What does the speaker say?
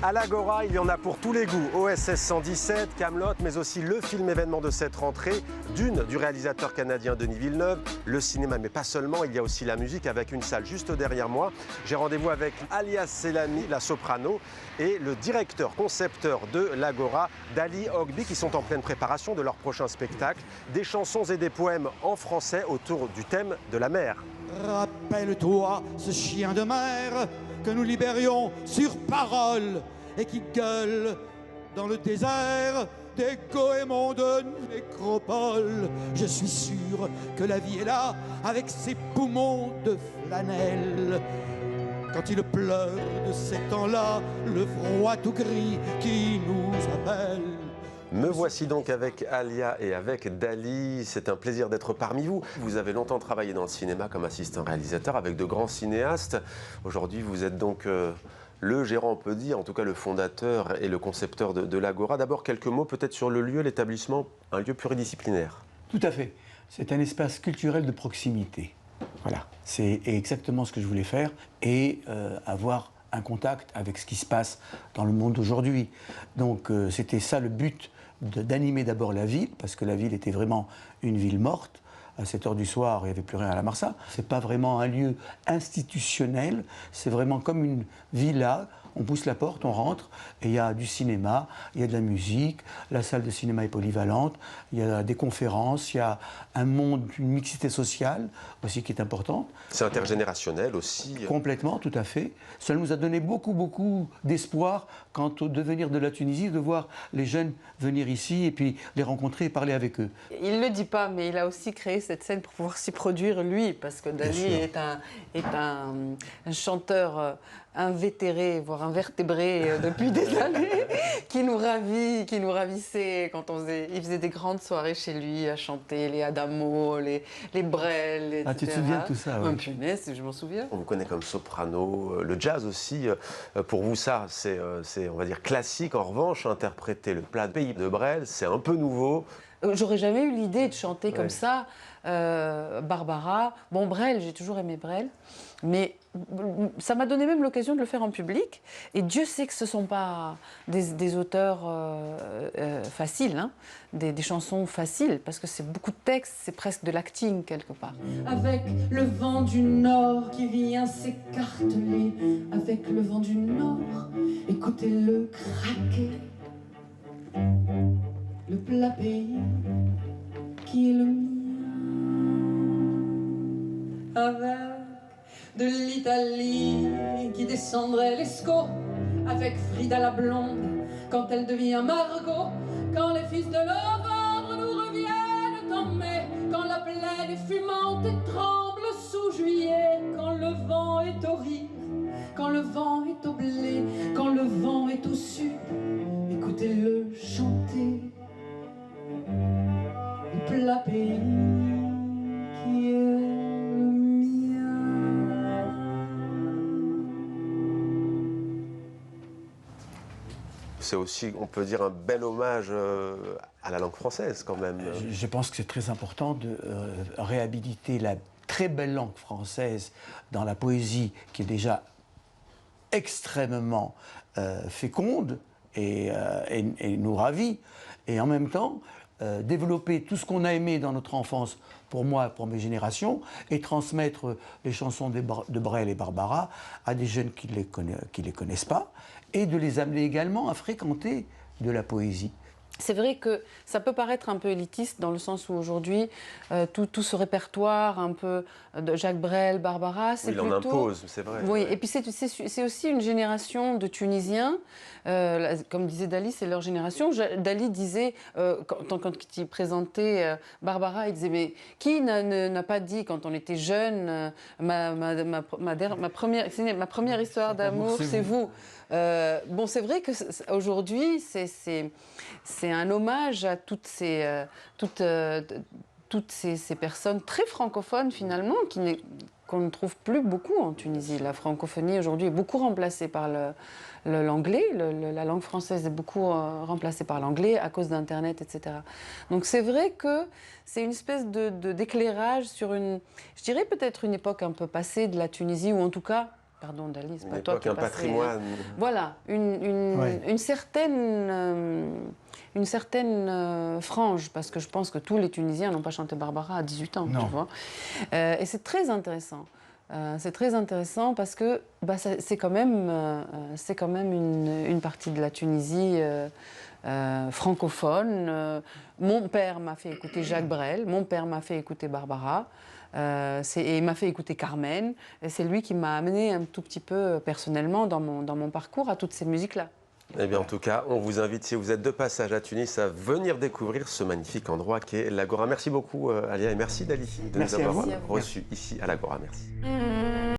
À l'Agora, il y en a pour tous les goûts. OSS 117, Kaamelott, mais aussi le film événement de cette rentrée, Dune, du réalisateur canadien Denis Villeneuve, le cinéma, mais pas seulement, il y a aussi la musique avec une salle juste derrière moi. J'ai rendez-vous avec Alia Selami, la soprano, et le directeur concepteur de l'Agora, Dali Ogbi, qui sont en pleine préparation de leur prochain spectacle. Des chansons et des poèmes en français autour du thème de la mer. Rappelle-toi ce chien de mer que nous libérions sur parole et qui gueule dans le désert des goémons de nécropole. Je suis sûr que la vie est là avec ses poumons de flanelle. Quand il pleure de ces temps-là, le froid tout gris qui nous appelle. Me voici donc avec Alia et avec Dali. C'est un plaisir d'être parmi vous. Vous avez longtemps travaillé dans le cinéma comme assistant réalisateur avec de grands cinéastes. Aujourd'hui, vous êtes donc le gérant, on peut dire, en tout cas le fondateur et le concepteur de l'Agora. D'abord, quelques mots peut-être sur le lieu, l'établissement, un lieu pluridisciplinaire. Tout à fait. C'est un espace culturel de proximité. Voilà, c'est exactement ce que je voulais faire et avoir un contact avec ce qui se passe dans le monde aujourd'hui. Donc c'était ça le but, d'animer d'abord la ville, parce que la ville était vraiment une ville morte. À 7 h du soir, il n'y avait plus rien à la Marsa. Ce n'est pas vraiment un lieu institutionnel, c'est vraiment comme une villa. On pousse la porte, on rentre, et il y a du cinéma, il y a de la musique, la salle de cinéma est polyvalente, il y a des conférences, il y a un monde, une mixité sociale aussi qui est importante. C'est intergénérationnel aussi. Complètement, tout à fait. Ça nous a donné beaucoup d'espoir quant au devenir de la Tunisie, de voir les jeunes venir ici et puis les rencontrer et parler avec eux. Il ne le dit pas, mais il a aussi créé cette scène pour pouvoir s'y produire lui, parce que Dali est un chanteur invétéré, voire invertébré depuis des années, qui nous ravissait quand il faisait des grandes soirées chez lui à chanter les Adamo, les Brel, etc. Ah, tu te souviens de tout ça? Oui. Punaise, je m'en souviens. On vous connaît comme soprano, le jazz aussi. Pour vous, ça, c'est, on va dire, classique. En revanche, interpréter le plat de pays de Brel, c'est un peu nouveau. J'aurais jamais eu l'idée de chanter comme ça. Barbara, bon, Brel, j'ai toujours aimé Brel, mais ça m'a donné même l'occasion de le faire en public. Et Dieu sait que ce ne sont pas des auteurs faciles, hein, des chansons faciles, parce que c'est beaucoup de textes, c'est presque de l'acting quelque part. Avec le vent du nord qui vient s'écarteler, avec le vent du nord, écoutez-le craquer. Le plat pays qui est le mien, avec de l'Italie qui descendrait l'Escaut, avec Frida la blonde quand elle devient Margot, quand les fils de novembre nous reviennent en mai, quand la plaine est fumante et tremble sous juillet, quand le vent est au riz, quand le vent est au blé, quand le vent est au sud, écoutez-le chanter. Le plat pays qui est le mien. C'est aussi, on peut dire, un bel hommage à la langue française quand même. Je pense que c'est très important de réhabiliter la très belle langue française dans la poésie qui est déjà extrêmement féconde et nous ravit. Et en même temps, développer tout ce qu'on a aimé dans notre enfance, pour moi, pour mes générations, et transmettre les chansons de Brel et Barbara à des jeunes qui ne les connaissent pas, et de les amener également à fréquenter de la poésie. C'est vrai que ça peut paraître un peu élitiste dans le sens où aujourd'hui, tout ce répertoire un peu de Jacques Brel, Barbara, c'est plutôt... Il en impose, c'est vrai. Oui, et puis c'est aussi une génération de Tunisiens, comme disait Dali, c'est leur génération. Dali disait, quand il présentait Barbara, il disait, mais qui n'a pas dit, quand on était jeune, ma première histoire d'amour, c'est vous. Bon, c'est vrai qu'aujourd'hui, c'est un hommage à toutes ces personnes très francophones, finalement, qu'on ne trouve plus beaucoup en Tunisie. La francophonie, aujourd'hui, est beaucoup remplacée par l'anglais. La langue française est beaucoup remplacée par l'anglais à cause d'Internet, etc. Donc c'est vrai que c'est une espèce d'éclairage sur je dirais peut-être une époque un peu passée de la Tunisie, ou en tout cas pardon Dali, c'est Une pas toi qui époque, as un passé, patrimoine. Voilà, une certaine frange, parce que je pense que tous les Tunisiens n'ont pas chanté Barbara à 18 ans, Non. tu vois. Et c'est très intéressant. C'est très intéressant parce que c'est quand même une partie de la Tunisie francophone. Mon père m'a fait écouter Jacques Brel, mon père m'a fait écouter Barbara. Et il m'a fait écouter Carmen. Et c'est lui qui m'a amené un tout petit peu personnellement dans mon parcours à toutes ces musiques-là. Eh bien, en tout cas, on vous invite, si vous êtes de passage à Tunis, à venir découvrir ce magnifique endroit qu'est l'Agora. Merci beaucoup, Alia, et merci, Dali, de Merci nous à avoir vous. reçus ici à l'Agora. Merci.